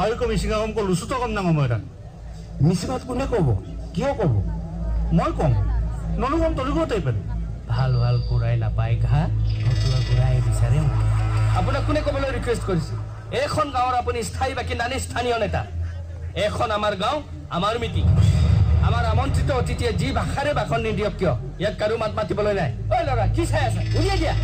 আইকো মিছিঙা কম কলো সুতো কম নাঙ মই মিছিঙত কোনে ক'ব কিয় ক'ব মই কম নলু কম তলি গতে পেল ভাল ভাল কুৰাই নাপায় ঘা ভতুৱা কুৰাই বিচাৰে আপোনাক কোনে ক'বলৈ ৰিকুৱেষ্ট কৰিছে এইখন গাঁৱৰ আপুনি স্থায়ী বাসিন্দা নে স্থানীয় নেতা এখন আমাৰ গাঁও আমাৰ মিটিং আমাৰ আমন্ত্ৰিত অতিথিয়ে যি ভাষাৰে ভাষণ নিদিয়ক কিয় ইয়াক কাৰো মাত মাতিবলৈ নাই ঐ ল'ৰা কি চাই আছে উলিয়াই দিয়া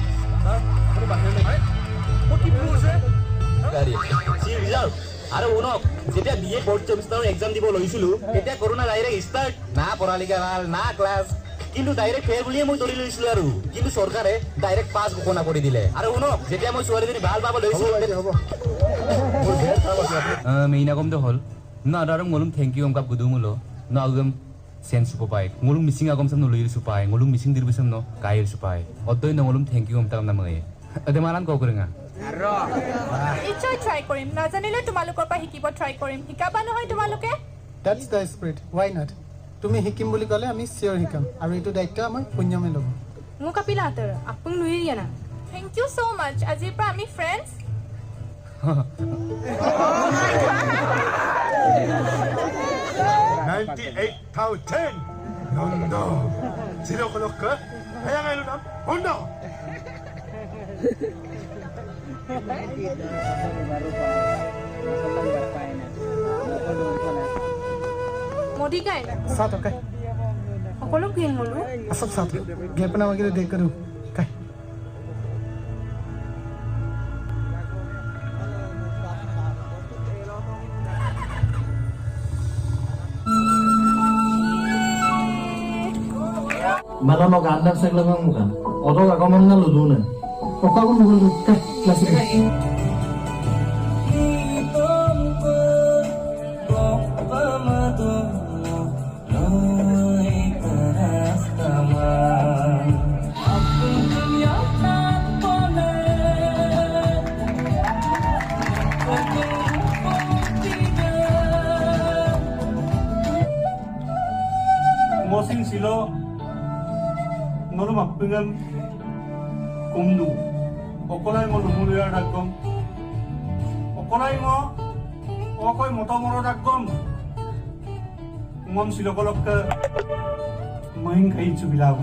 আৰু শুনক যেতিয়া বি এ ফৰ্থ ছেমিষ্টাৰৰ এক্সাম দিব লৈছিলোঁ তেতিয়া কৰোণা ডাইৰেক্ট ষ্টাৰ্ট না পঢ়ালিখা ভাল না ক্লাছ কিন্তু ডাইৰেক্ট ফেয়াৰ বুলিয়ে মই ধৰি লৈছিলোঁ আৰু কিন্তু চৰকাৰে ডাইৰেক্ট পাছ ঘোষণা কৰি দিলে আৰু শুনক যেতিয়া মই ছোৱালীজনী ভাল পাব লৈছিলোঁ মেইনা কমটো হ'ল না আদাৰং ngolum thank you amka budumulo na agam sen supai ngolum missing agam sam no loyir supai ngolum missing dirbisam no kair supai oddoi na ngolum thank you amta na mai ade malan ko kurenga নিশ্চয় try কৰিম নাজানিলে তোমালোকৰ পৰা শিকিব try কৰিম শিকাবা নহয় তোমালোকে that's the spirit Y not তুমি শিকিম বুলি ক'লে আমি চিয়ৰ শিকাম আৰু এইটো দায়িত্ব আমাৰ পুণ্যমে ল'ব মোক কাপিলা হাতৰ আপোন নুইৰিয়া না থেংক ইউ সো মাচ আজিৰ পৰা আমি friends 98,010 nondo sino kolok ka kaya ngayon na hondo Modi काय ना साथ काय সকলো গেম হলো असं साथ गेपना वगैरे दे करू काय Mana mau kandang saya bilang bukan. Orang gak komen lu dulu. Pokok aku nunggu काय class mosing silo nolu mapingan kumdu okolai mo lumulya dagom okolai mo okoy motomoro dagom ngom silo kolok ka main kai chubilaw